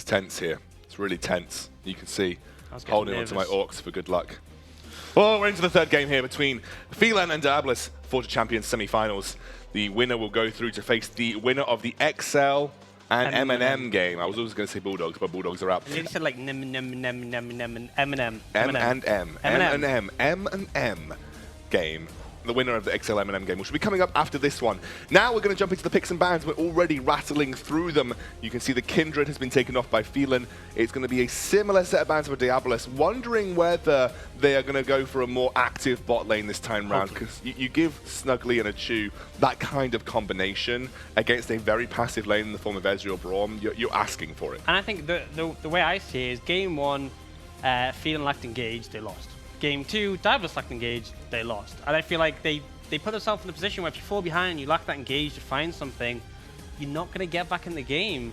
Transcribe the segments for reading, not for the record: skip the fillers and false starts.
tense here. It's really tense. You can see holding nervous. onto my orcs for good luck. Well, we're into the third game here between PHELAN and DIABOLUS, Fortune Champions semi-finals. The winner will go through to face the winner of the XL and M&M game. I was always going to say Bulldogs, but Bulldogs are out. You said like M&M. M&M game. The winner of the XL M&M game, which will be coming up after this one. Now we're going to jump into the picks and bans. We're already rattling through them. You can see the Kindred has been taken off by PHELAN. It's going to be a similar set of bans for DIABOLUS. Wondering whether they are going to go for a more active bot lane this time round, because you give Snuggly and a Chew that kind of combination against a very passive lane in the form of Ezreal or Braum. You're asking for it. And I think the way I see it is game 1, PHELAN lacked engaged, they lost. Game 2, DIABOLUS lacked engaged, they lost. And I feel like they put themselves in a position where if you fall behind and you lack that engage to find something, you're not going to get back in the game.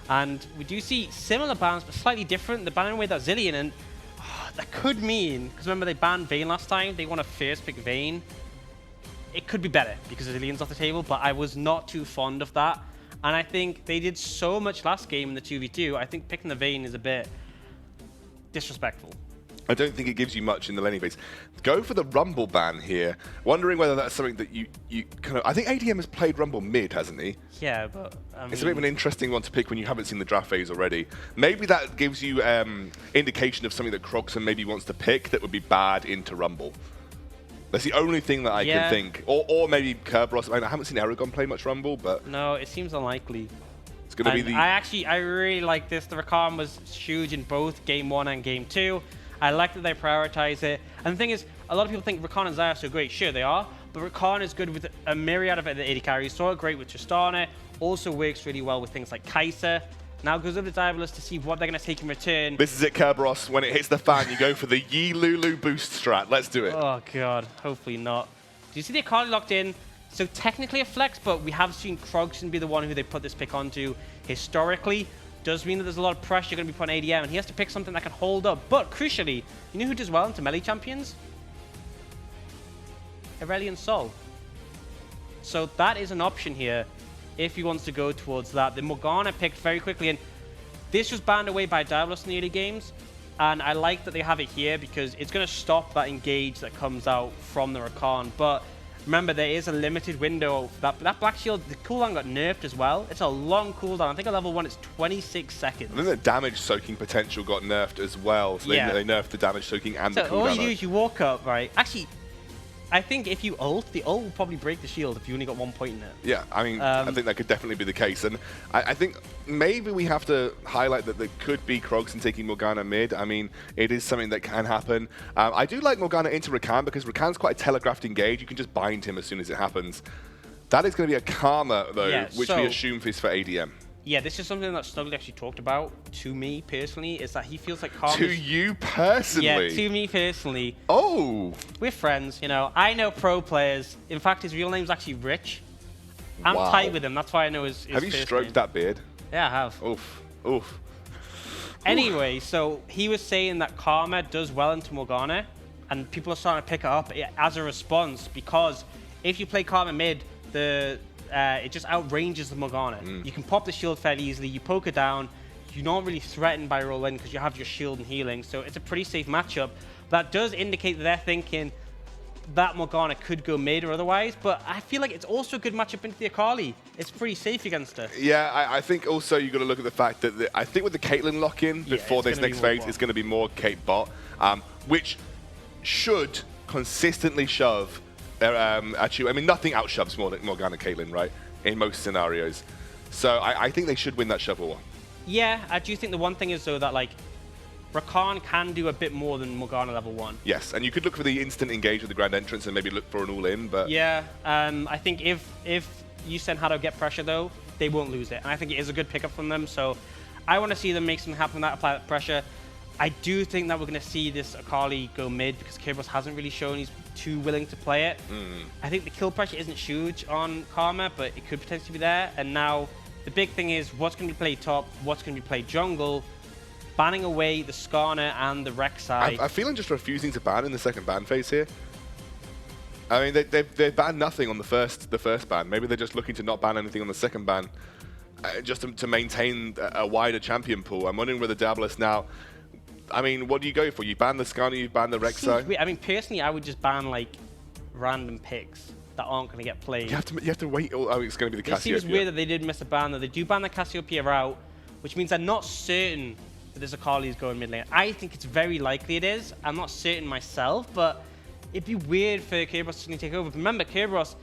And we do see similar bans, but slightly different. They're banning away that Zilean, and that could mean, because remember they banned Vayne last time, they want to first pick Vayne. It could be better because Zilean's off the table, but I was not too fond of that. And I think they did so much last game in the 2v2, I think picking the Vayne is a bit disrespectful. I don't think it gives you much in the laning phase. Go for the Rumble ban here. Wondering whether that's something that you kind of... I think ADM has played Rumble mid, hasn't he? Yeah, but... I mean, it's a bit of an interesting one to pick when you haven't seen the draft phase already. Maybe that gives you indication of something that Croxon maybe wants to pick that would be bad into Rumble. That's the only thing that I can think. Or maybe Kerberos. I haven't seen Aragon play much Rumble, but... No, it seems unlikely. It's going to be the... I really like this. The Rakan was huge in both Game 1 and Game 2. I like that they prioritize it. And the thing is, a lot of people think Rakan and Xayah are so great. Sure, they are. But Rakan is good with a myriad of the AD carries. So great with Tristana. Also works really well with things like Kai'Sa. Now goes over to DIABOLUS to see what they're going to take in return. This is it, Kerberos. When it hits the fan, you go for the Yi Lulu boost strat. Let's do it. Oh, God. Hopefully not. Do you see the Akali locked in? So technically a flex, but we have seen Croxon be the one who they put this pick onto historically. Does mean that there's a lot of pressure going to be put on ADM, and he has to pick something that can hold up. But crucially, you know who does well into melee champions? Aurelion Sol. So that is an option here if he wants to go towards that. The Morgana picked very quickly, and this was banned away by DIABOLUS in the early games. And I like that they have it here because it's going to stop that engage that comes out from the Rakan. But remember, there is a limited window. That Black Shield, the cooldown got nerfed as well. It's a long cooldown. I think at level 1 it's 26 seconds. I think the damage soaking potential got nerfed as well. So they nerfed the damage soaking and the cooldown. So all you do is you walk up, right? Actually, I think if you ult, the ult will probably break the shield if you only got 1 point in it. Yeah, I mean, I think that could definitely be the case. And I think maybe we have to highlight that there could be Croxon taking Morgana mid. I mean, it is something that can happen. I do like Morgana into Rakan because Rakan's quite a telegraphed engage. You can just bind him as soon as it happens. That is going to be a Karma, though, which we assume is for ADM. Yeah, this is something that Snuggly actually talked about to me personally, is that he feels like Karma... To you personally? Yeah, to me personally. Oh! We're friends, you know. I know pro players. In fact, his real name's actually Rich. I'm tight with him. That's why I know his Have you stroked that beard? Yeah, I have. Oof. Oof. Anyway, so he was saying that Karma does well into Morgana, and people are starting to pick it up as a response, because if you play Karma mid, it just outranges the Morgana. You can pop the shield fairly easily, you poke it down, you're not really threatened by roll in because you have your shield and healing, so it's a pretty safe matchup. That does indicate that they're thinking that Morgana could go mid or otherwise, but I feel like it's also a good matchup into the Akali. It's pretty safe against her. Yeah, I think also you've got to look at the fact that I think with the Caitlyn lock-in before this next phase, it's going to be more Kate bot, which should consistently shove actually, I mean, nothing outshoves Morgana Caitlyn, right? In most scenarios. So I think they should win that shove war. Yeah, I do think the one thing is, though, that, like, Rakan can do a bit more than Morgana level 1. Yes, and you could look for the instant engage with the Grand Entrance and maybe look for an all-in, but... Yeah, I think if you send Hado get pressure, though, they won't lose it. And I think it is a good pickup from them, so I want to see them make something happen with that, apply that pressure. I do think that we're going to see this Akali go mid because Kerberos hasn't really shown he's too willing to play it. I think the kill pressure isn't huge on Karma, but it could potentially be there. And now the big thing is what's going to be played top, what's going to be played jungle, banning away the Skarner and the Rek'Sai. I feel I'm just refusing to ban in the second ban phase here. I mean, they banned nothing on the first ban. Maybe they're just looking to not ban anything on the second ban. just to maintain a wider champion pool. I'm wondering whether Diabolus now, I mean, what do you go for? You ban the Skarner, you ban the Rek'Sai? I mean, personally, I would just ban like random picks that aren't going to get played. You have to wait. Oh, it's going to be the Cassiopeia. It seems weird that they did miss a ban, though. They do ban the Cassiopeia out, which means I'm not certain that this Akali is going mid lane. I think it's very likely it is. I'm not certain myself, but it'd be weird for Kerberos to take over. But remember, Kerberos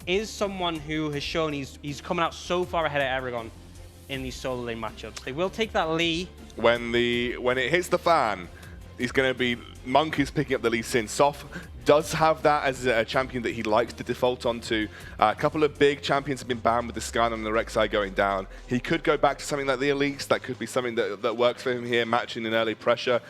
is someone who has shown he's coming out so far ahead of Aragon in these solo lane matchups. They will take that Lee. When it hits the fan, he's going to be Monk is picking up the Lee Sin. Soft does have that as a champion that he likes to default onto. A couple of big champions have been banned with the Skarner and the Rek'Sai going down. He could go back to something like the Elites. That could be something that works for him here, matching in early pressure.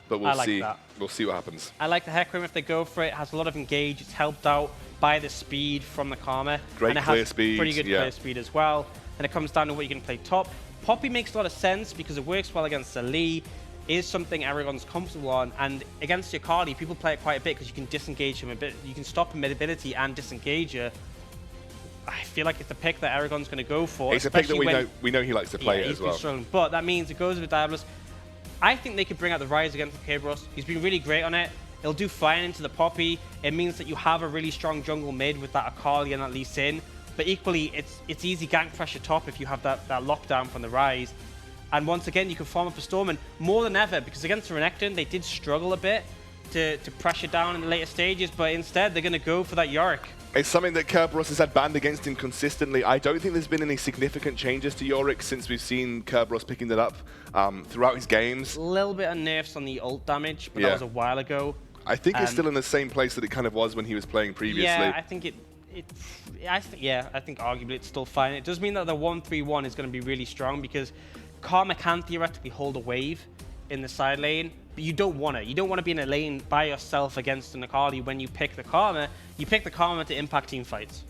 But we'll see. That. We'll see what happens. I like the Hecarim if they go for it. It has a lot of engage. It's helped out by the speed from the Karma. Great and it clear has speed. Pretty good clear speed as well. And it comes down to what you can play top. Poppy makes a lot of sense because it works well against the Lee. Is something Aragon's comfortable on, and against your Akali, people play it quite a bit because you can disengage him a bit. You can stop him mid-ability and disengage her. I feel like it's a pick that Aragon's going to go for. It's a pick that we know he likes to play it as well. Struggling, but that means it goes with Diabolus. I think they could bring out the Rise against Kerberos. He's been really great on it. He'll do fine into the Poppy. It means that you have a really strong jungle mid with that Akali and that Lee Sin. But equally, it's easy gank pressure top if you have that lockdown from the Rise. And once again, you can farm up a Storm, more than ever, because against the Renekton, they did struggle a bit to pressure down in the later stages, but instead, they're going to go for that Yorick. It's something that Kerberos has had banned against him consistently. I don't think there's been any significant changes to Yorick since we've seen Kerberos picking that up throughout his games. A little bit of nerfs on the ult damage, but that was a while ago. I think it's still in the same place that it kind of was when he was playing previously. Yeah, I think I think arguably it's still fine. It does mean that the 1-3-1 is going to be really strong because Karma can theoretically hold a wave in the side lane, but you don't want it. You don't want to be in a lane by yourself against an Akali when you pick the Karma. You pick the Karma to impact team fights.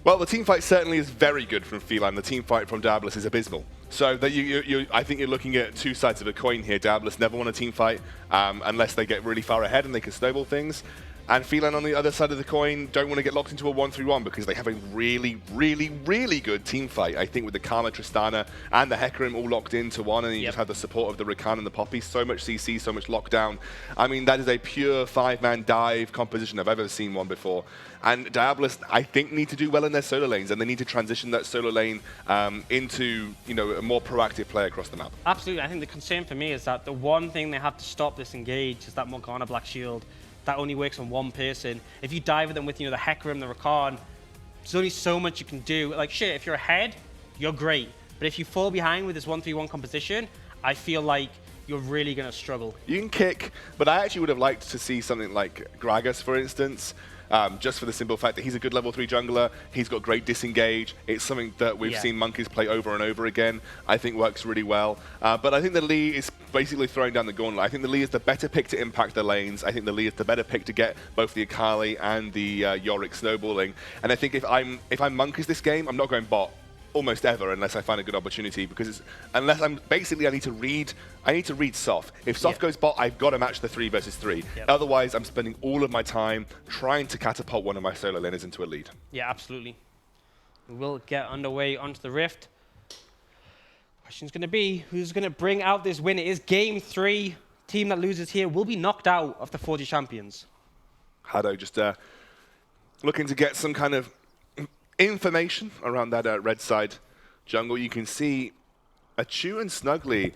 Well, the team fight certainly is very good from PHELAN. The team fight from Diabolus is abysmal. So that I think you're looking at two sides of a coin here. Diabolus never won a team fight unless they get really far ahead and they can snowball things. And PHELAN on the other side of the coin don't want to get locked into a 1-3-1 because they have a really, really, really good team fight. I think with the Karma, Tristana, and the Hecarim all locked into one, and you just have the support of the Rakan and the Poppy. So much CC, so much lockdown. I mean, that is a pure 5-man dive composition if I've ever seen one before. And Diabolus, I think, need to do well in their solo lanes, and they need to transition that solo lane into a more proactive play across the map. Absolutely. I think the concern for me is that the one thing they have to stop this engage is that Morgana Black Shield. That only works on one person. If you dive at them with the Hecarim, the Rakan, there's only so much you can do. Like, shit, if you're ahead, you're great. But if you fall behind with this 1-3-1 composition, I feel like you're really going to struggle. You can kick, but I actually would have liked to see something like Gragas, for instance, just for the simple fact that he's a good level 3 jungler. He's got great disengage. It's something that we've seen Monkeys play over and over again. I think works really well. But I think the Lee is basically throwing down the gauntlet. I think the Lee is the better pick to impact the lanes. I think the Lee is the better pick to get both the Akali and the Yorick snowballing. And I think if I'm Monkeys this game, I'm not going bot almost ever unless I find a good opportunity, because unless I'm basically I need to read Soft. If Soft goes bot, I've got to match the 3 versus 3. Otherwise, I'm spending all of my time trying to catapult one of my solo laners into a lead. Yeah, absolutely. We'll get underway onto the Rift. Question's going to be, who's going to bring out this win? It is game 3. Team that loses here will be knocked out of the 40 champions. Hado just looking to get some kind of information around that red side jungle. You can see Achu and Snuggly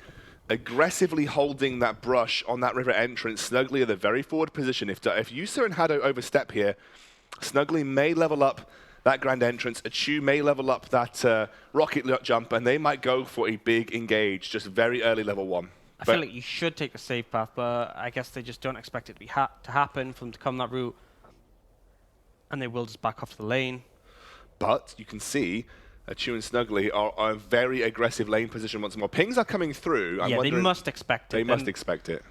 aggressively holding that brush on that river entrance. Snuggly at the very forward position. If Yusa and Hado overstep here, Snuggly may level up that grand entrance. Achu may level up that rocket jump, and they might go for a big engage, just very early level 1. I feel like you should take a safe path, but I guess they just don't expect it to be to happen, for them to come that route, and they will just back off the lane. But you can see Achu and Snuggly are a very aggressive lane position once more. Pings are coming through. Yeah, they must expect it. They must expect it.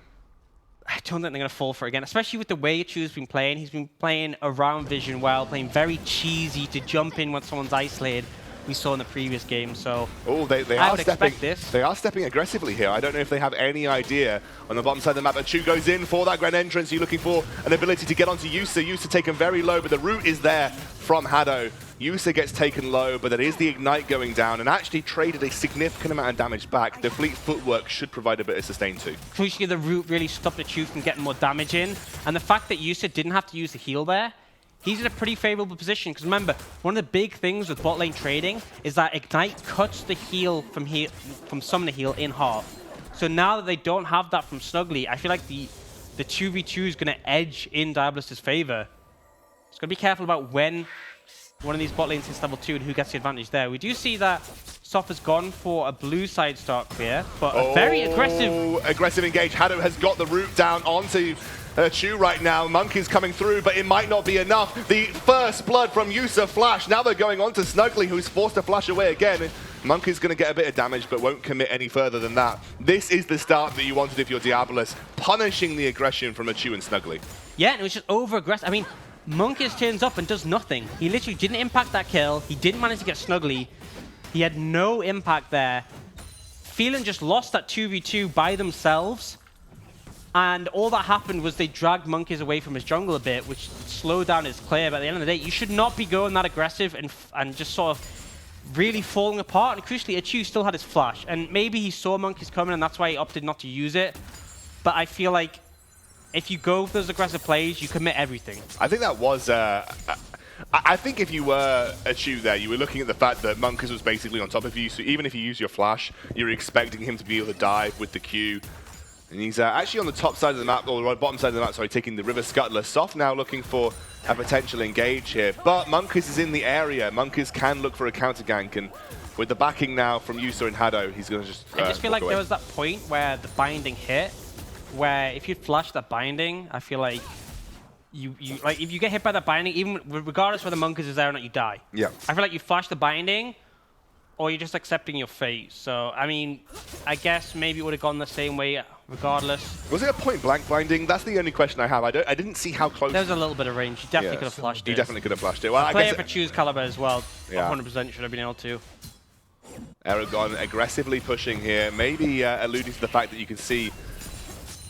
I don't think they're going to fall for it again, especially with the way Achu's been playing. He's been playing around vision well, playing very cheesy to jump in when someone's isolated. we saw in the previous game. So oh, they I are would stepping. expect this. They are stepping aggressively here. I don't know if they have any idea on the bottom side of the map. Achu goes in for that grand entrance. You're looking for an ability to get onto Yusa. Yusa taken very low, but the route is there from Hado. Yusa gets taken low, but that is the Ignite going down and actually traded a significant amount of damage back. The fleet footwork should provide a bit of sustain too. Crucially, the route really stopped Achu from getting more damage in. And the fact that Yusa didn't have to use the heal there, he's in a pretty favorable position. Because remember, one of the big things with bot lane trading is that Ignite cuts the heal from summon the heal in half. So now that they don't have that from Snuggly, I feel like the 2v2 is going to edge in Diabolus' favor. It's going to be careful about when one of these bot lanes hits level 2 and who gets the advantage there. We do see that Soft has gone for a blue side start clear, but a very aggressive engage. Hado has got the route down onto Chu right now. Monk is coming through, but it might not be enough. The first blood from Yusa flash. Now they're going on to Snuggly, who's forced to flash away again. Monk is going to get a bit of damage, but won't commit any further than that. This is the start that you wanted if you're Diabolus, punishing the aggression from Chu and Snuggly. Yeah, and it was just over-aggressive. I mean, Monk just turns up and does nothing. He literally didn't impact that kill. He didn't manage to get Snuggly. He had no impact there. PHELAN just lost that 2v2 by themselves. And all that happened was they dragged Monkeys away from his jungle a bit, which slowed down his clear. But at the end of the day, you should not be going that aggressive and just sort of really falling apart. And crucially, Achu still had his flash. And maybe he saw Monkeys coming, and that's why he opted not to use it. But I feel like if you go for those aggressive plays, you commit everything. I think that was... I think if you were Achu there, you were looking at the fact that Monkeys was basically on top of you. So even if you use your flash, you're expecting him to be able to dive with the Q. And he's actually on the top side of the map, or the bottom side of the map, sorry, taking the River Scuttler. Soft now looking for a potential engage here. But Monkeys is in the area. Monkeys can look for a counter gank. And with the backing now from Yusa and Hado, he's going to just I just feel like away. There was that point where the binding hit, where if you flash that binding, I feel like like if you get hit by that binding, even regardless whether Monkeys is there or not, you die. Yeah. I feel like you flash the binding, or you're just accepting your fate. So I mean, I guess maybe it would have gone the same way regardless. Was it a point blank binding? That's the only question I have. I didn't see how close. There was a little bit of range. You definitely could have flashed it. You definitely could have flashed it. Well, I player guess for Choose Caliber as well. Yeah. 100% should have been able to. Aragon aggressively pushing here, maybe alluding to the fact that you can see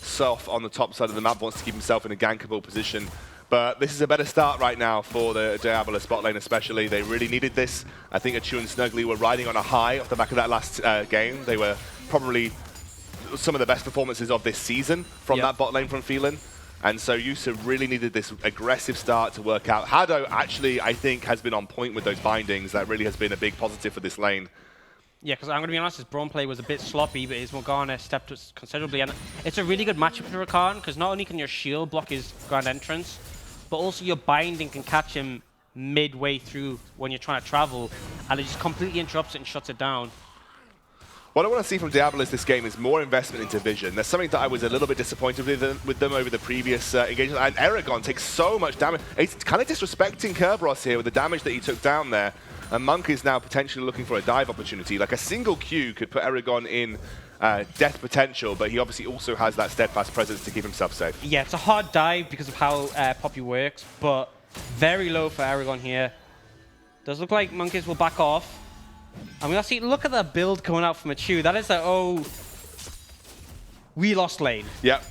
Soft on the top side of the map wants to keep himself in a gankable position. But this is a better start right now for the Diabolus bot lane especially. They really needed this. I think Achu and Snuggly were riding on a high off the back of that last game. They were probably some of the best performances of this season from that bot lane from PHELAN. And so Yusa really needed this aggressive start to work out. Hado actually, I think, has been on point with those bindings. That really has been a big positive for this lane. Yeah, because I'm going to be honest, his Braum play was a bit sloppy, but his Morgana stepped up considerably. And it's a really good matchup for Rakan, because not only can your shield block his grand entrance, but also your binding can catch him midway through when you're trying to travel, and it just completely interrupts it and shuts it down. What I want to see from Diabolus this game is more investment into vision. There's something that I was a little bit disappointed with them over the previous engagement. And Aragon takes so much damage. He's kind of disrespecting Kerberos here with the damage that he took down there. And Monk is now potentially looking for a dive opportunity. Like a single Q could put Aragon in death potential, but he obviously also has that steadfast presence to keep himself safe. Yeah, it's a hard dive because of how Poppy works, but very low for Aragon here. Does look like Monkeys will back off. I mean, look at that build coming out from Achu. That is like, oh, we lost lane. Yep.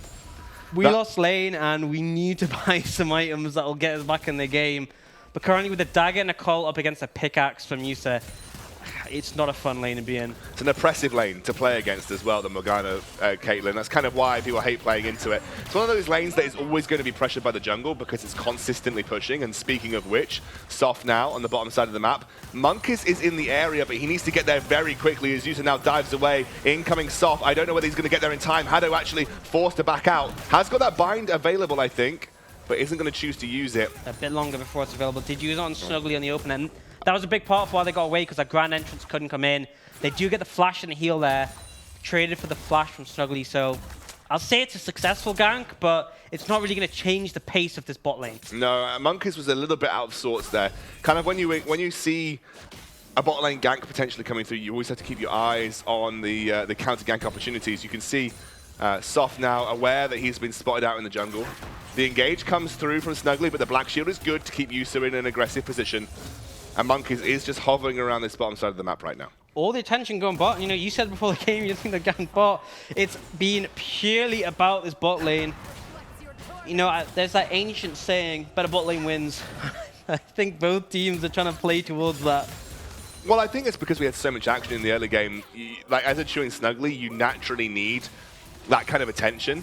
We lost lane, and we need to buy some items that will get us back in the game. But currently, with a dagger and a call up against a pickaxe from Yusa, it's not a fun lane to be in. It's an oppressive lane to play against as well, the Morgana Caitlyn. That's kind of why people hate playing into it. It's one of those lanes that is always going to be pressured by the jungle because it's consistently pushing. And speaking of which, Soft now on the bottom side of the map. Monkeys is in the area, but he needs to get there very quickly as Yusa now dives away. Incoming Soft. I don't know whether he's going to get there in time. Hado actually forced to back out. Has got that bind available, I think, but isn't going to choose to use it. A bit longer before it's available. Did use it on Snuggly on the open end. That was a big part of why they got away, because that grand entrance couldn't come in. They do get the flash and the heal there. Traded for the flash from Snuggly, so I'll say it's a successful gank, but it's not really going to change the pace of this bot lane. No, Monkeys was a little bit out of sorts there. Kind of when you see a bot lane gank potentially coming through, you always have to keep your eyes on the counter gank opportunities. You can see Soft now aware that he's been spotted out in the jungle. The engage comes through from Snuggly, but the Black Shield is good to keep Yusa in an aggressive position. And Monkeys is just hovering around this bottom side of the map right now. All the attention going bot. You know, you said before the game you think they're getting bot. It's been purely about this bot lane. You know, there's that ancient saying, better bot lane wins. I think both teams are trying to play towards that. Well, I think it's because we had so much action in the early game. Like, as a chewing Snuggly, you naturally need that kind of attention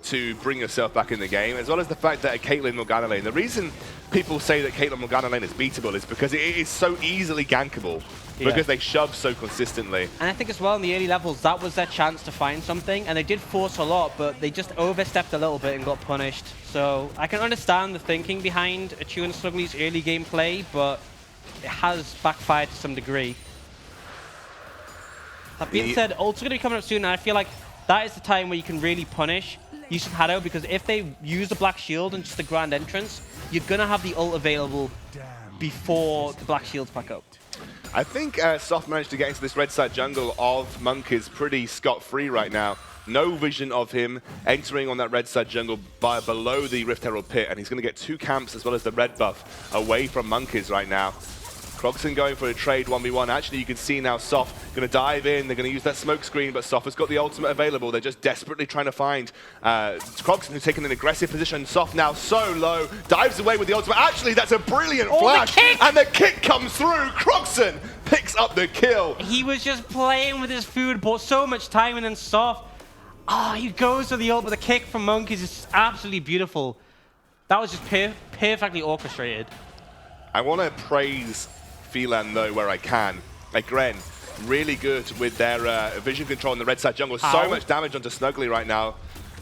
to bring yourself back in the game, as well as the fact that a Caitlyn Morgana lane, the reason people say that Caitlyn Morgana lane is beatable is because it is so easily gankable, because they shove so consistently. And I think as well in the early levels, that was their chance to find something, and they did force a lot, but they just overstepped a little bit and got punished. So I can understand the thinking behind a Chew and Snuggly's early game play, but it has backfired to some degree. That being said, ult's going to be coming up soon, and I feel like that is the time where you can really punish Yusuf Hado, because if they use the Black Shield and just the Grand Entrance, you're going to have the ult available before the Black Shield's back up. I think Soft managed to get into this red side jungle of Monkeys pretty scot-free right now. No vision of him entering on that red side jungle below the Rift Herald pit, and he's going to get 2 camps as well as the red buff away from Monkeys right now. Krogson going for a trade 1v1. Actually, you can see now Soft going to dive in. They're going to use that smoke screen, but Soft has got the ultimate available. They're just desperately trying to find Krogson, who's taking an aggressive position. Soft now so low, dives away with the ultimate. Actually, that's a brilliant flash. And the kick comes through. Krogson picks up the kill. He was just playing with his food, bought so much time, and then Soft, he goes for the ult, but the kick from Monkeys is absolutely beautiful. That was just perfectly orchestrated. I want to praise PHELAN though where I can. Like Gren, really good with their vision control in the red side jungle. So much damage onto Snuggly right now.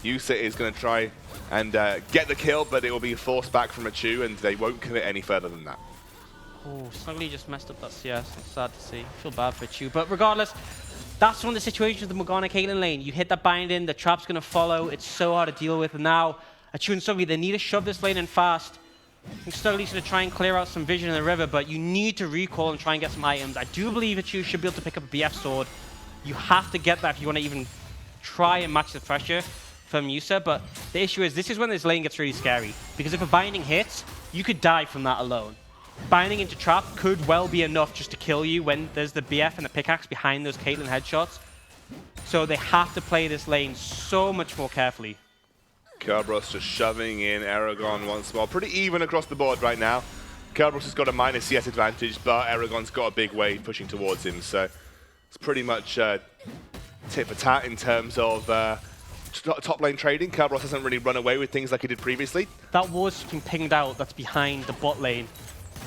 Yusa is going to try and get the kill, but it will be forced back from a Chew, and they won't commit any further than that. Oh, Snuggly just messed up that CS. It's sad to see. I feel bad for Chew, but regardless, that's one of the situations with the Morgana Caitlyn lane. You hit that binding, the trap's going to follow. It's so hard to deal with, and now a Chew and Snuggly, they need to shove this lane in fast. Snuggly's going to try and clear out some vision in the river, but you need to recall and try and get some items. I do believe that you should be able to pick up a BF sword. You have to get that if you want to even try and match the pressure from Yusa, but the issue is this is when this lane gets really scary, because if a binding hits, you could die from that alone. Binding into trap could well be enough just to kill you when there's the BF and the pickaxe behind those Caitlyn headshots. So they have to play this lane so much more carefully. Kerberos just shoving in Aragon once more. Pretty even across the board right now. Kerberos has got a minus CS advantage, but Aragon's got a big wave pushing towards him. So it's pretty much tit for tat in terms of top lane trading. Kerberos hasn't really run away with things like he did previously. That ward's been pinged out that's behind the bot lane.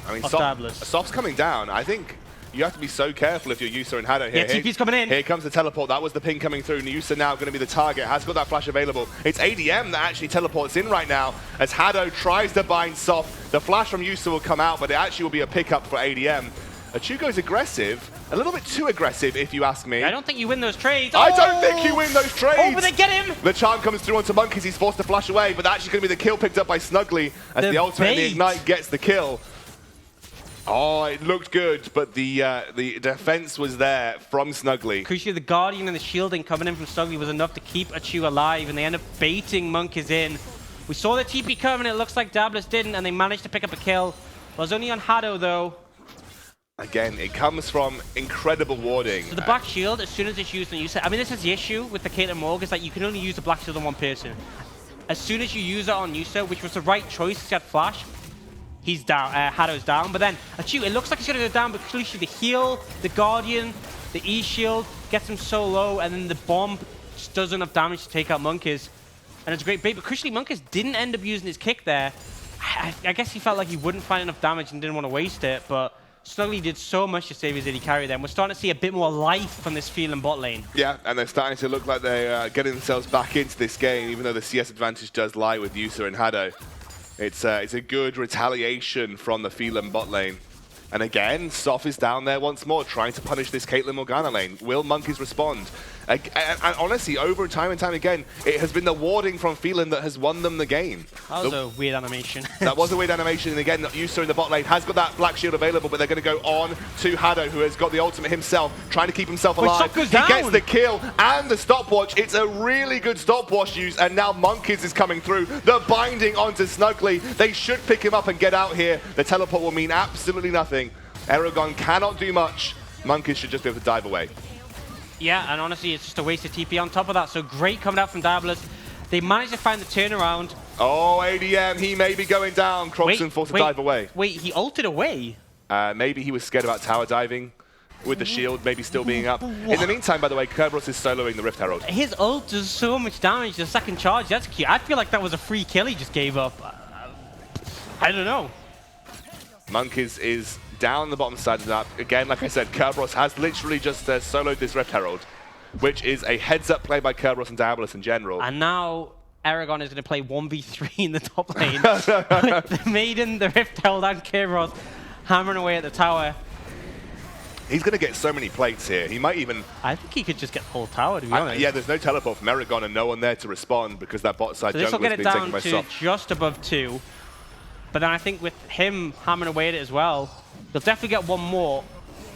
I mean, Soft's coming down. I think you have to be so careful if you're Yusa and Hado here. Yeah, TP's coming in. Here comes the teleport. That was the ping coming through. Yusa now going to be the target. Has got that flash available. It's ADM that actually teleports in right now as Hado tries to bind Soft. The flash from Yusa will come out, but it actually will be a pickup for ADM. Achugo's aggressive. A little bit too aggressive, if you ask me. I don't think you win those trades. I don't think you win those trades. Oh, but they get him. The charm comes through onto Monkeys. He's forced to flash away, but actually going to be the kill picked up by Snuggly as the ultimate and the Ignite gets the kill. Oh, it looked good, but the defense was there from Snuggly. Crucially, the Guardian and the shielding coming in from Snuggly was enough to keep Achu alive, and they end up baiting Monkeys in. We saw the TP coming, it looks like DIABOLUS didn't, and they managed to pick up a kill. It was only on Hado, though. Again, it comes from incredible warding. So the Black Shield, as soon as it's used on Yusa, I mean, this is the issue with the Caitlyn Morg, is that you can only use the Black Shield on one person. As soon as you use it on Yusa, which was the right choice, he had flash, he's down, Hado's down, but then Achu, it looks like he's going to go down, but crucially the heal, the Guardian, the E-Shield gets him so low, and then the bomb just does enough damage to take out Monkeys. And it's a great bait, but crucially Monkeys didn't end up using his kick there. I guess he felt like he wouldn't find enough damage and didn't want to waste it, but Snuggly did so much to save his AD carry there. We're starting to see a bit more life from this PHELAN bot lane. Yeah, and they're starting to look like they're getting themselves back into this game, even though the CS advantage does lie with Yusa and Hado. It's a good retaliation from the PHELAN bot lane. And again, Soft is down there once more, trying to punish this Caitlyn Morgana lane. Will Monkeys respond? And honestly, over time and time again, it has been the warding from PHELAN that has won them the game. That was a weird animation. That was a weird animation, and again, Yusa in the bot lane has got that Black Shield available, but they're going to go on to Hado, who has got the ultimate himself, trying to keep himself alive. He gets the kill and the stopwatch. It's a really good stopwatch use, and now Monkeys is coming through. The binding onto Snuggly. They should pick him up and get out here. The teleport will mean absolutely nothing. Aragon cannot do much. Monkeys should just be able to dive away. Yeah, and honestly, it's just a waste of TP on top of that. So great coming out from DIABOLUS. They managed to find the turnaround. Oh, ADM, he may be going down. Croxon forced to dive away. Wait, he ulted away? Maybe he was scared about tower diving with the shield maybe still being up. In the meantime, by the way, Kerberos is soloing the Rift Herald. His ult does so much damage, the second charge, that's cute. I feel like that was a free kill he just gave up. I don't know. Monkeys is down the bottom side of the map. Again, like I said, Kerberos has literally just soloed this Rift Herald, which is a heads-up play by Kerberos and DIABOLUS in general. And now Aragon is going to play 1v3 in the top lane. With the Maiden, the Rift Herald, and Kerberos hammering away at the tower. He's going to get so many plates here. He might even... I think he could just get the whole tower, to be honest. Yeah, there's no teleport from Aragon and no one there to respond because that bot side jungle is being taken by Soft. This will get it down to just above 2. But then I think with him hammering away at it as well, he'll definitely get one more.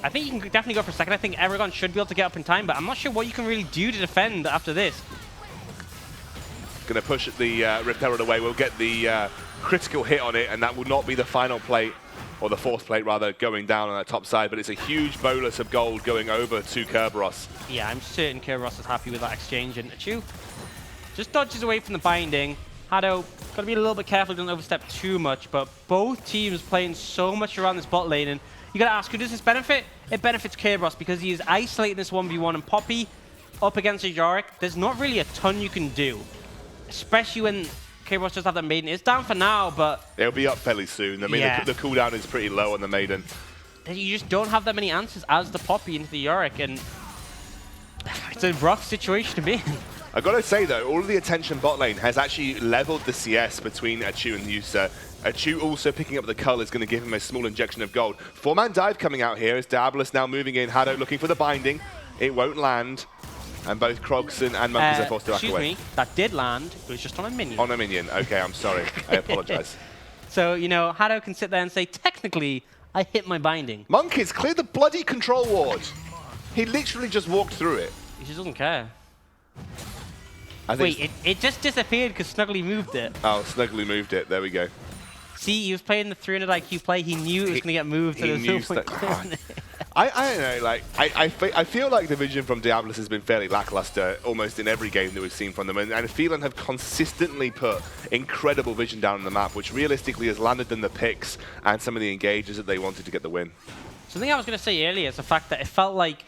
I think you can definitely go for a second. I think Aragon should be able to get up in time, but I'm not sure what you can really do to defend after this. Going to push the Rift Herald away. We'll get the critical hit on it, and that will not be the final plate, or the fourth plate rather, going down on that top side, but it's a huge bolus of gold going over to Kerberos. Yeah, I'm certain Kerberos is happy with that exchange, and Achu just dodges away from the binding. Hado, got to be a little bit careful, doesn't overstep too much, but both teams playing so much around this bot lane, and you got to ask, who does this benefit? It benefits Kerberos because he is isolating this 1v1, and Poppy up against a Yorick, there's not really a ton you can do, especially when Kerberos does have that Maiden. It's down for now, but... It'll be up fairly soon. I mean, yeah. the cooldown is pretty low on the Maiden. You just don't have that many answers as the Poppy into the Yorick, and it's a rough situation to be in. I gotta say though, all of the attention bot lane has actually leveled the CS between Achu and Yusa. Achu also picking up the cull is going to give him a small injection of gold. 4-man dive coming out here as DIABOLUS now moving in. Hado looking for the binding. It won't land. And both Krogson and Monkeys are forced to back away. Excuse me, that did land. It was just on a minion. On a minion. Okay, I'm sorry. I apologize. So, you know, Hado can sit there and say, technically, I hit my binding. Monkeys, clear the bloody control ward. He literally just walked through it. He just doesn't care. Wait, it just disappeared because Snuggly moved it. Oh, Snuggly moved it. There we go. See, he was playing the 300 IQ play. He knew it was going to get moved. So He knew I don't know, like, I feel like the vision from DIABOLUS has been fairly lackluster almost in every game that we've seen from them. And PHELAN have consistently put incredible vision down on the map, which realistically has landed them the picks and some of the engages that they wanted to get the win. Something I was going to say earlier is the fact that it felt like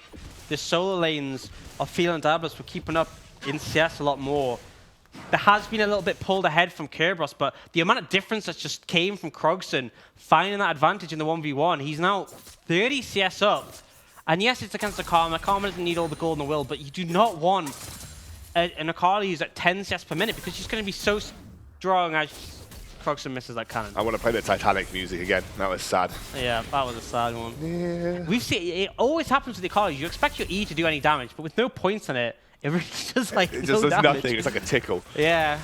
the solo lanes of PHELAN and DIABOLUS were keeping up in CS a lot more. There has been a little bit pulled ahead from Kerberos, but the amount of difference that just came from Krogson finding that advantage in the 1v1, he's now 30 CS up. And yes, it's against a Karma. Karma doesn't need all the gold in the world, but you do not want an Akali who's at 10 CS per minute because she's going to be so strong as Krogson misses that cannon. I want to play the Titanic music again. That was sad. Yeah, that was a sad one. Yeah. We've seen it always happens with the Akali. You expect your E to do any damage, but with no points on it, it really does like it no just does damage. nothing. It's like a tickle. Yeah.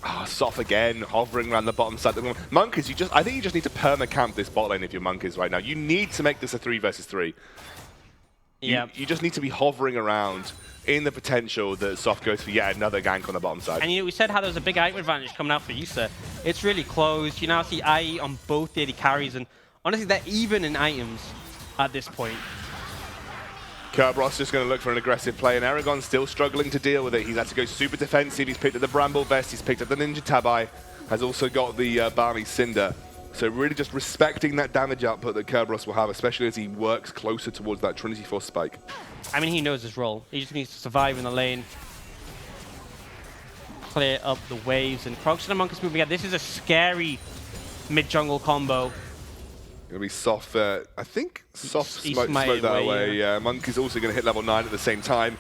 Oh, Soft again, hovering around the bottom side. Monkeys, I think you just need to perma-camp this bot lane if you're Monkeys right now. You need to make this a 3 versus 3. Yeah. You just need to be hovering around in the potential that Soft goes for yet another gank on the bottom side. And you know, we said how there's a big item advantage coming out for Yusa. It's really close. You now see IE on both the AD carries, and honestly, they're even in items at this point. Kerberos just going to look for an aggressive play, and Aragon's still struggling to deal with it. He's had to go super defensive. He's picked up the Bramble Vest. He's picked up the Ninja Tabai. Has also got the Barley Cinder. So really just respecting that damage output that Kerberos will have, especially as he works closer towards that Trinity Force spike. I mean, he knows his role. He just needs to survive in the lane, clear up the waves, and Krogson and Monkeys moving out. This is a scary mid-jungle combo. Gonna be Soft, I think Soft smoked that away, away. Yeah. Monkey's also gonna hit level 9 at the same time.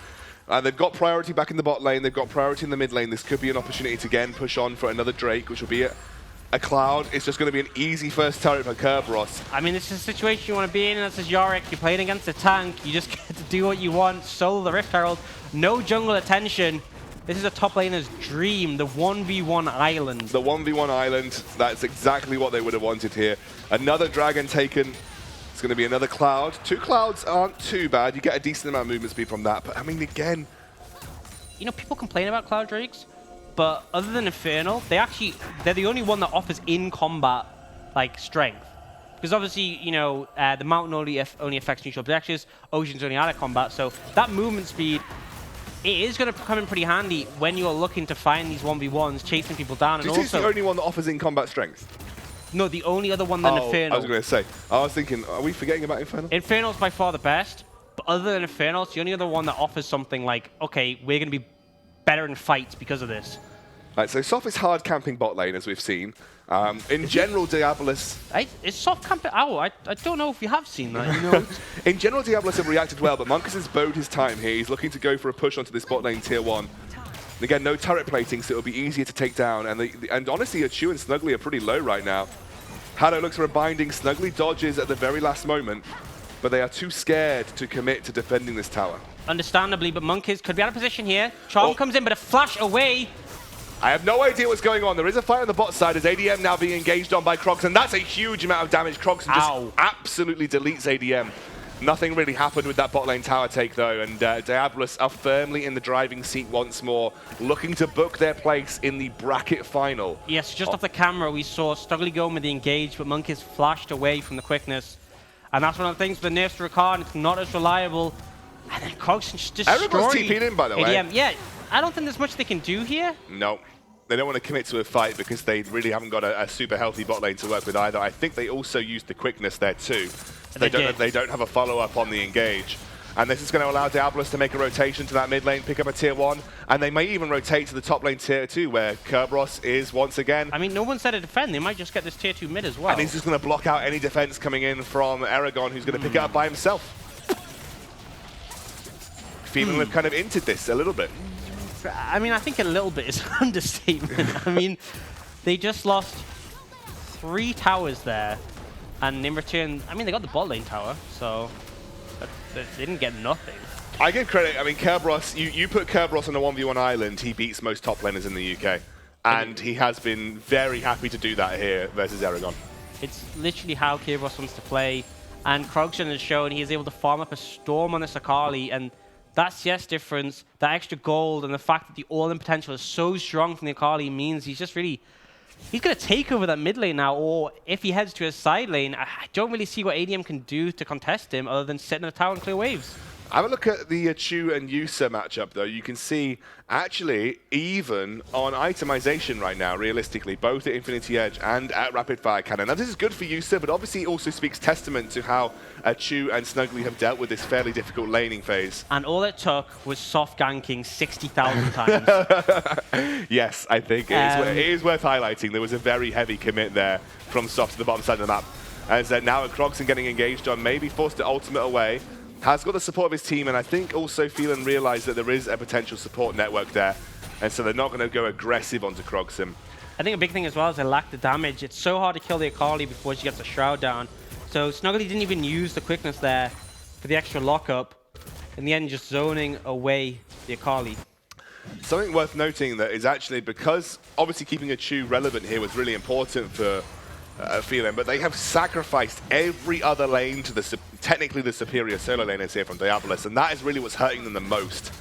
They've got priority back in the bot lane, they've got priority in the mid lane. This could be an opportunity to again push on for another Drake, which will be a Cloud. It's just gonna be an easy first turret for Kerberos. I mean, this is a situation you wanna be in, and this is Yorick. You're playing against a tank, you just get to do what you want, solo the Rift Herald, no jungle attention. This is a top laner's dream, the 1v1 island. The 1v1 island, that's exactly what they would have wanted here. Another dragon taken. It's going to be another Cloud. 2 Clouds aren't too bad. You get a decent amount of movement speed from that. But I mean, again... You know, people complain about Cloud Drakes, but other than Infernal, they're the only one that offers in combat, like, strength. Because obviously, you know, the mountain only affects neutral projectiles, ocean's only out of combat, so that movement speed, it is going to come in pretty handy when you're looking to find these 1v1s, chasing people down. Do you and think it's also, the only one that offers in-combat strength? no, the only other one than Infernal. I was going to say, I was thinking, are we forgetting about Infernal? Infernal's by far the best, but other than Infernal, it's the only other one that offers something like, okay, we're going to be better in fights because of this. Right, so Soft is hard camping bot lane, as we've seen. In general, Diabolus... Is soft camping? Oh, I don't know if you have seen that. You know? In general, Diabolus have reacted well, but Monkus has bowed his time here. He's looking to go for a push onto this bot lane tier 1. And again, no turret plating, so it'll be easier to take down. And honestly, Achu and Snuggly are pretty low right now. Hado looks for a binding. Snuggly dodges at the very last moment, but they are too scared to commit to defending this tower. Understandably, but Monkeys could be out of position here. Charm comes in, but a flash away. I have no idea what's going on. There is a fight on the bot side as ADM now being engaged on by Crocs, and that's a huge amount of damage. Crocs just absolutely deletes ADM. Nothing really happened with that bot lane tower take, though, and Diabolus are firmly in the driving seat once more, looking to book their place in the bracket final. Yes, just off the camera, we saw Snuggly go with the engage, but Monkeys flashed away from the quickness. And that's one of the things with the nerfs to Ricard, it's not as reliable. And then Crocs just destroyed Everyone's TP'd in, by the way. ADM. Yeah, I don't think there's much they can do here. No. They don't want to commit to a fight because they really haven't got a super healthy bot lane to work with either. I think they also used the quickness there too. So they don't have a follow-up on the engage. And this is going to allow Diabolus to make a rotation to that mid lane, pick up a tier 1, and they may even rotate to the top lane tier 2, where Kerberos is once again. I mean, no one's there to defend. They might just get this tier 2 mid as well. And he's just going to block out any defense coming in from Aragon, who's going to pick it up by himself. PHELAN have kind of entered this a little bit. I mean, I think a little bit is an understatement. I mean, they just lost 3 towers there, and in return, I mean, they got the bot lane tower, so they didn't get nothing. I give credit. I mean, Kerberos, you put Kerberos on a 1v1 island, he beats most top laners in the UK, and he has been very happy to do that here versus Aragon. It's literally how Kerberos wants to play, and Krogshan has shown he is able to farm up a storm on this Akali, and that CS difference, that extra gold, and the fact that the all-in potential is so strong from the Akali means he's just really... He's going to take over that mid lane now, or if he heads to his side lane, I don't really see what ADM can do to contest him other than sit in the tower and clear waves. Have a look at the Chu and Yusa matchup, though. You can see, actually, even on itemization right now, realistically, both at Infinity Edge and at Rapid Fire Cannon. Now, this is good for Yusa, but obviously it also speaks testament to how Chu and Snuggly have dealt with this fairly difficult laning phase. And all it took was soft ganking 60,000 times. Yes, I think it is worth highlighting. There was a very heavy commit there from soft to the bottom side of the map. As now Krogson getting engaged on, maybe forced to ultimate away. Has got the support of his team, and I think also PHELAN realized that there is a potential support network there, and so they're not going to go aggressive onto Krogson. I think a big thing as well is they lack the damage. It's so hard to kill the Akali before she gets a Shroud down. So Snuggly didn't even use the quickness there for the extra lockup. In the end, just zoning away the Akali. Something worth noting that is actually, because obviously keeping a Chu relevant here was really important for PHELAN, but they have sacrificed every other lane to technically the superior solo laners here from Diabolus, and that is really what's hurting them the most.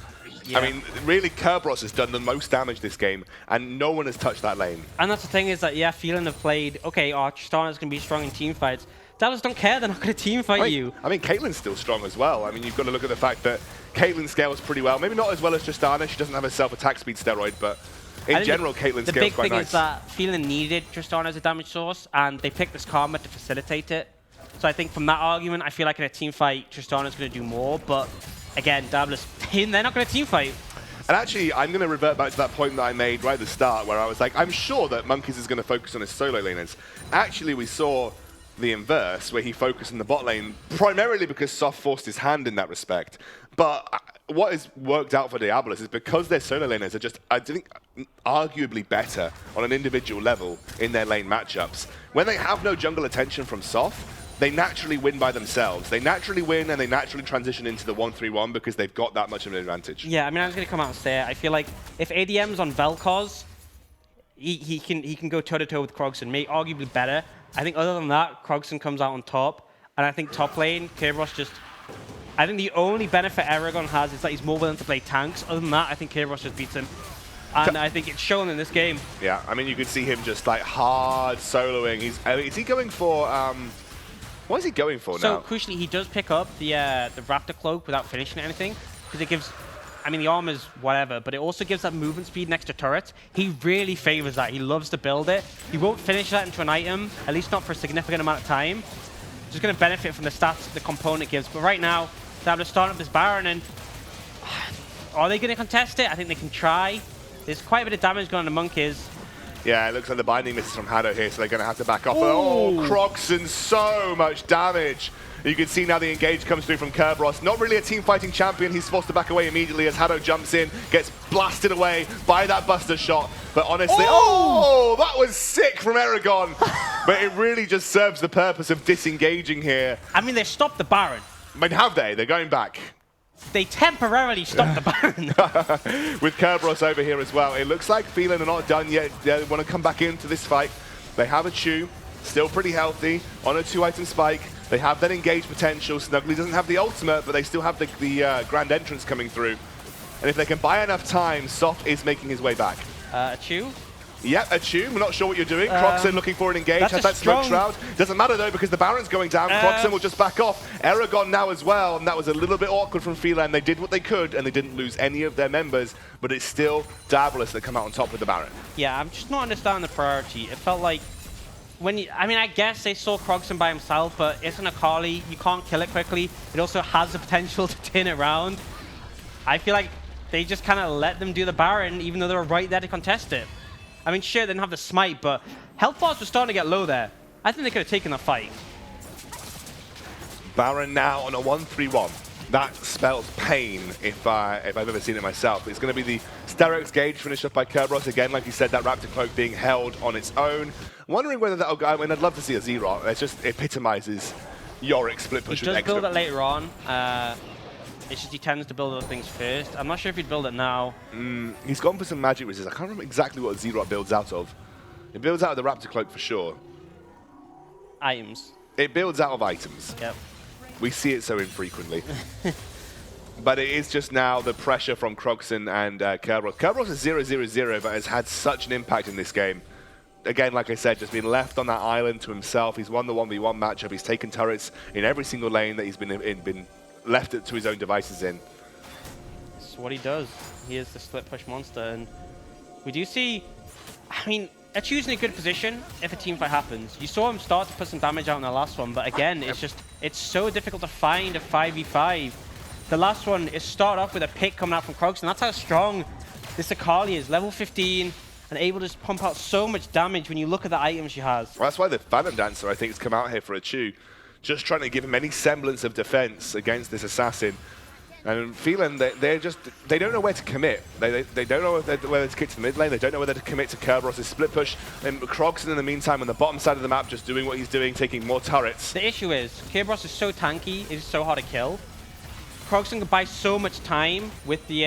Yeah. I mean, really, Kerberos has done the most damage this game, and no one has touched that lane. And that's the thing is that, yeah, PHELAN have played, okay, Tristana's going to be strong in team fights. Diabolus don't care, they're not going to team fight you. I mean, Caitlyn's still strong as well. I mean, you've got to look at the fact that Caitlyn scales pretty well. Maybe not as well as Tristana, she doesn't have a self-attack speed steroid, but in general, Caitlyn scales quite nice. The big thing is that PHELAN needed Tristana as a damage source, and they picked this Karma to facilitate it. So I think from that argument, I feel like in a team fight, Tristana's going to do more, but again, Diabolus, they're not going to team fight. And actually, I'm going to revert back to that point that I made right at the start, where I was like, I'm sure that Monkeys is going to focus on his solo laners. Actually, we saw the inverse, where he focused on the bot lane, primarily because Soft forced his hand in that respect. But what has worked out for Diabolus is because their solo laners are just, I think, arguably better on an individual level in their lane matchups. When they have no jungle attention from Soft, they naturally win by themselves. They naturally win and they naturally transition into the 1-3-1 because they've got that much of an advantage. Yeah, I mean, I was going to come out and say it. I feel like if ADM's on Vel'Koz, he can go toe-to-toe with Krogson, maybe arguably better. I think other than that, Krogson comes out on top. And I think top lane, Kerberos just... I think the only benefit Aragon has is that he's more willing to play tanks. Other than that, I think Kerberos just beats him. And I think it's shown in this game. Yeah, I mean, you could see him just like hard soloing. Is he going for What is he going for now? So crucially, he does pick up the Raptor Cloak without finishing anything, because it gives, I mean, the armor's whatever, but it also gives that movement speed next to turrets. He really favors that. He loves to build it. He won't finish that into an item, at least not for a significant amount of time. Just going to benefit from the stats the component gives. But right now, Diabolus starting up this Baron, and are they going to contest it? I think they can try. There's quite a bit of damage going on the Monkeys. Yeah, it looks like the binding misses from Hado here, so they're going to have to back off. Oh, Croxon, so much damage. You can see now the engage comes through from Kerberos. Not really a team fighting champion. He's forced to back away immediately as Hado jumps in, gets blasted away by that Buster shot. But honestly, oh, that was sick from Aragon. But it really just serves the purpose of disengaging here. I mean, they stopped the Baron. I mean, have they? They're going back. They temporarily stopped the Baron. With Kerberos over here as well. It looks like PHELAN are not done yet. They want to come back into this fight. They have a Chew, still pretty healthy, on a 2-item spike. They have that engage potential. Snuggly doesn't have the ultimate, but they still have the grand entrance coming through. And if they can buy enough time, Soft is making his way back. A Chew? Yep, a Chew. We're not sure what you're doing. Croxon looking for an engage. Has that strong smoke shroud. Doesn't matter though because the Baron's going down. Croxon will just back off. Aragon now as well, and that was a little bit awkward from PHELAN. They did what they could and they didn't lose any of their members, but it's still DIABOLUS that come out on top with the Baron. Yeah, I'm just not understanding the priority. It felt like when you, I mean, I guess they saw Croxon by himself, but it's an Akali. You can't kill it quickly. It also has the potential to turn it around. I feel like they just kind of let them do the Baron, even though they were right there to contest it. I mean, sure, they didn't have the smite, but health bars were starting to get low there. I think they could have taken the fight. Baron now on a 1-3-1. That spells pain if I've ever seen it myself. It's going to be the Sterex Gauge finished up by Kerberos. Again, like you said, that Raptor Cloak being held on its own. Wondering whether that'll go. I mean, I'd love to see a Zero. It just epitomizes Yorick split push. He does build it later on. It's just he tends to build other things first. I'm not sure if he'd build it now. He's gone for some magic resist. I can't remember exactly what Zero builds out of. It builds out of the Raptor Cloak for sure. Items. It builds out of items. Yep. We see it so infrequently. But it is just now the pressure from Croxon and Kerberos. Kerberos is 0-0-0, but has had such an impact in this game. Again, like I said, just being left on that island to himself. He's won the 1v1 matchup. He's taken turrets in every single lane that he's been left to his own devices in. It's what he does. He is the split push monster, and we do see, I mean, they're choosing a good position if a team fight happens. You saw him start to put some damage out in the last one, but again, it's so difficult to find a 5v5. The last one is start off with a pick coming out from Croxon. That's how strong this Akali is. Level 15 and able to just pump out so much damage when you look at the items she has. Well, that's why the Phantom Dancer, I think, has come out here for a Chew. Just trying to give him any semblance of defense against this assassin. And PHELAN, they don't know where to commit. They don't know whether to commit to the mid lane. They don't know whether to commit to Kerberos' split push. And Croxon, in the meantime, on the bottom side of the map, just doing what he's doing, taking more turrets. The issue is, Kerberos is so tanky, it is so hard to kill. Croxon can buy so much time with the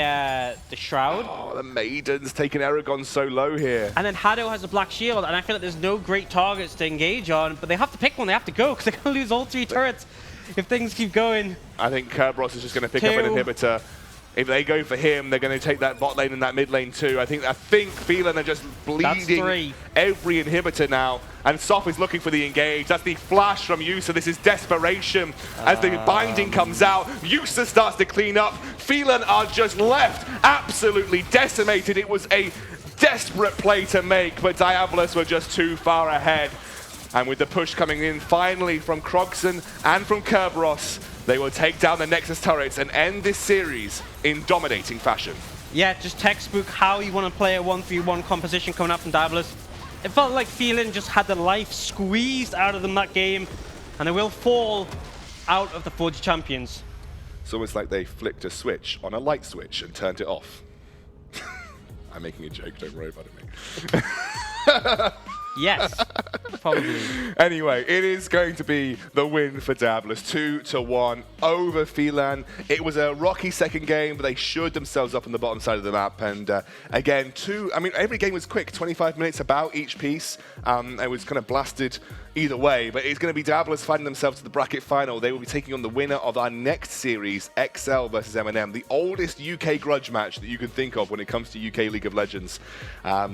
Shroud. Oh, the Maiden's taking Aragon so low here. And then Hado has a Black Shield, and I feel like there's no great targets to engage on, but they have to pick one, they have to go, because they're going to lose all 3 turrets if things keep going. I think Kerberos is just going to pick up an inhibitor. If they go for him, they're going to take that bot lane and that mid lane too. I think PHELAN are just bleeding every inhibitor now. And Soft is looking for the engage. That's the flash from Yusa. This is desperation. As the binding comes out, Yusa starts to clean up. PHELAN are just left absolutely decimated. It was a desperate play to make, but DIABOLUS were just too far ahead. And with the push coming in finally from Croxon and from Kerberos, they will take down the Nexus turrets and end this series in dominating fashion. Yeah, just textbook how you want to play a 1v1 composition coming up from DIABOLUS. It felt like PHELAN just had the life squeezed out of them that game, and they will fall out of the Forge Champions. It's almost like they flicked a switch on a light switch and turned it off. I'm making a joke, don't worry about it, mate. Yes, probably. Anyway, it is going to be the win for DIABOLUS, 2-1 over PHELAN. It was a rocky second game, but they shored themselves up on the bottom side of the map. And again, every game was quick, 25 minutes about each piece. It was kind of blasted either way, but it's going to be Diabolus finding themselves to the bracket final. They will be taking on the winner of our next series, XL versus M&M, the oldest UK grudge match that you can think of when it comes to UK League of Legends.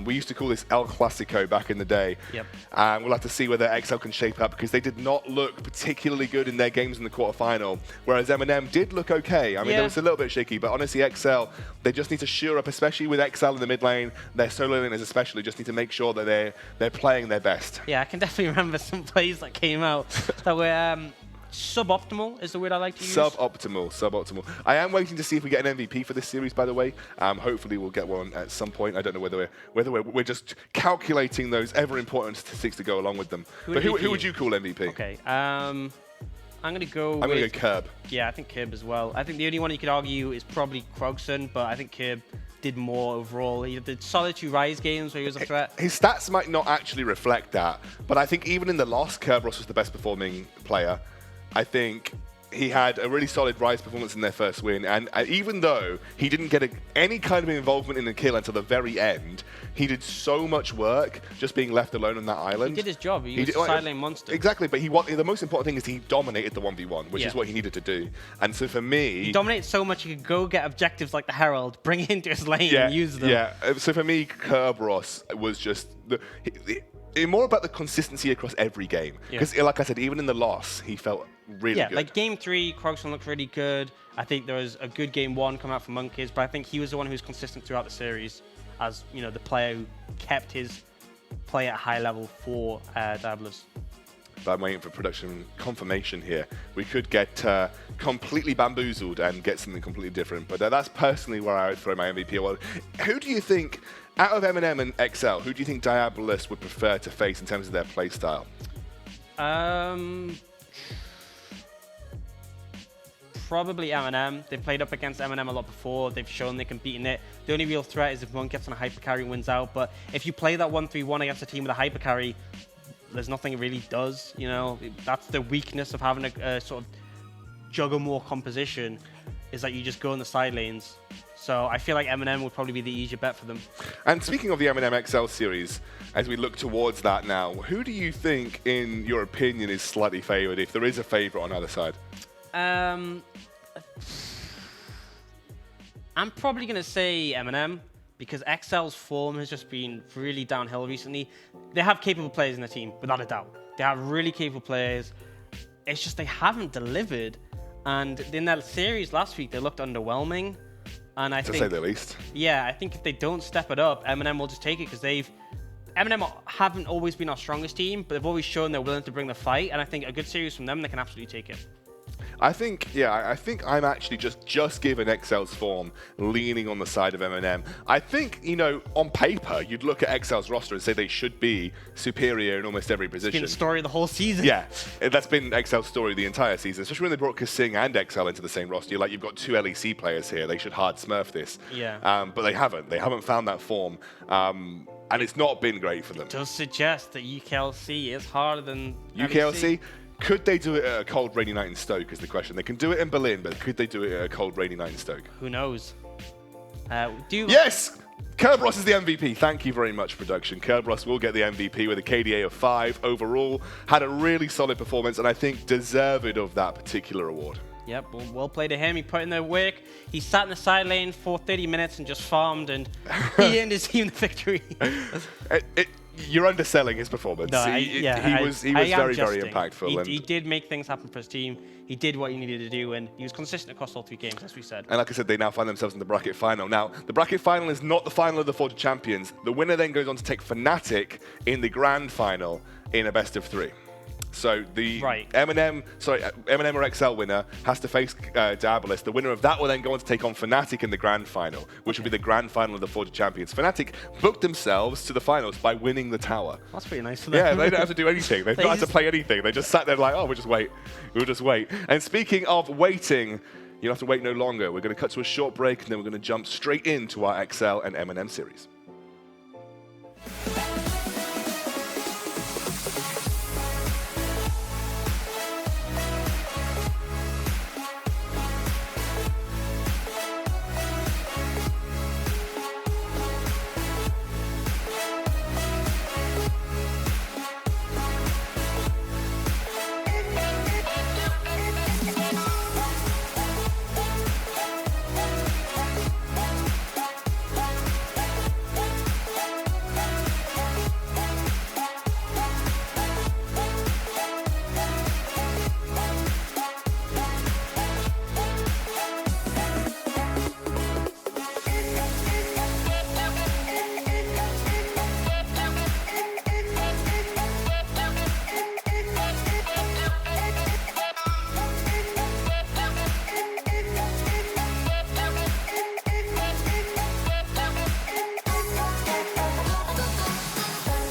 We used to call this El Clasico back in the day. Yep. We'll have to see whether XL can shape up, because they did not look particularly good in their games in the quarterfinal, whereas M&M did look okay. I mean, it was a little bit shaky, but honestly, XL, they just need to shore up, especially with XL in the mid lane. Their solo laners especially just need to make sure that they're playing their best. Yeah, I can definitely remember some plays that came out that were suboptimal is the word I like to use. Suboptimal. I am waiting to see if we get an MVP for this series, by the way. Hopefully we'll get one at some point. I don't know whether we're just calculating those ever-important statistics to go along with them. Who would you call MVP? Okay, I'm going to go I'm going to go Curb. Yeah, I think Curb as well. I think the only one you could argue is probably Krogson, but I think Curb did more overall. He did solid 2 Rise games where he was a threat. His stats might not actually reflect that, but I think even in the loss, Kerberos was the best performing player. I think he had a really solid Rise performance in their first win, and even though he didn't get any kind of involvement in the kill until the very end, he did so much work just being left alone on that island. He did his job. He was a side lane monster. Exactly, but the most important thing is he dominated the 1v1, which is what he needed to do. And so for me... He dominated so much he could go get objectives like the Herald, bring it into his lane and use them. Yeah, so for me, Kerberos was just... more about the consistency across every game. Because like I said, even in the loss, he felt really good. Like game 3, Krogson looked really good. I think there was a good game 1 come out from Monkeys, but I think he was the one who was consistent throughout the series as, you know, the player who kept his play at a high level for Diabolus. But I'm waiting for production confirmation here. We could get completely bamboozled and get something completely different. But that's personally where I would throw my MVP award. Who do you think, out of M&M and XL, who do you think Diabolus would prefer to face in terms of their play style? Probably M&M. They've played up against M&M a lot before. They've shown they can beat in it. The only real threat is if one gets on a hyper carry and wins out. But if you play that 1-3-1 against a team with a hyper carry, there's nothing it really does. You know, that's the weakness of having a sort of juggle more composition, is that you just go in the side lanes. So I feel like M&M would probably be the easier bet for them. And speaking of the M&M XL series, as we look towards that now, who do you think, in your opinion, is slightly favoured, if there is a favourite on either side? I'm probably going to say M&M, because XL's form has just been really downhill recently. They have capable players in the team, without a doubt. They have really capable players. It's just they haven't delivered. And in that series last week, they looked underwhelming. And I think, to say the least. Yeah, I think if they don't step it up, M&M will just take it, because M&M haven't always been our strongest team, but they've always shown they're willing to bring the fight. And I think a good series from them, they can absolutely take it. I think I'm actually just given XL's form leaning on the side of M&M. I think, you know, on paper, you'd look at XL's roster and say they should be superior in almost every position. It's been the story of the whole season. Yeah, that's been XL's story the entire season, especially when they brought Kasing and XL into the same roster. You're like, you've got 2 LEC players here. They should hard smurf this. Yeah. But they haven't. They haven't found that form. And it's not been great for them. It does suggest that UKLC is harder than UKLC? Could they do it at a cold, rainy night in Stoke is the question. They can do it in Berlin, but could they do it at a cold, rainy night in Stoke? Who knows? Yes! Kerberos is the MVP. Thank you very much, production. Kerberos will get the MVP with a KDA of 5 overall. Had a really solid performance, and I think deserved of that particular award. Yep, well played to him. He put in the work. He sat in the side lane for 30 minutes and just farmed, and he earned his team the victory. You're underselling his performance. No, he was very, very impactful. He did make things happen for his team. He did what he needed to do, and he was consistent across all 3 games, as we said. And like I said, they now find themselves in the bracket final. Now, the bracket final is not the final of the Forge of Champions. The winner then goes on to take Fnatic in the grand final in a best of 3. So the M&M or XL winner has to face Diabolus. The winner of that will then go on to take on Fnatic in the grand final, which will be the grand final of the Forge of Champions. Fnatic booked themselves to the finals by winning the tower. That's pretty nice for them. Yeah, they don't have to do anything. They've not had to play anything. They just sat there like, oh, we'll just wait. We'll just wait. And speaking of waiting, you'll have to wait no longer. We're going to cut to a short break, and then we're going to jump straight into our XL and M&M series.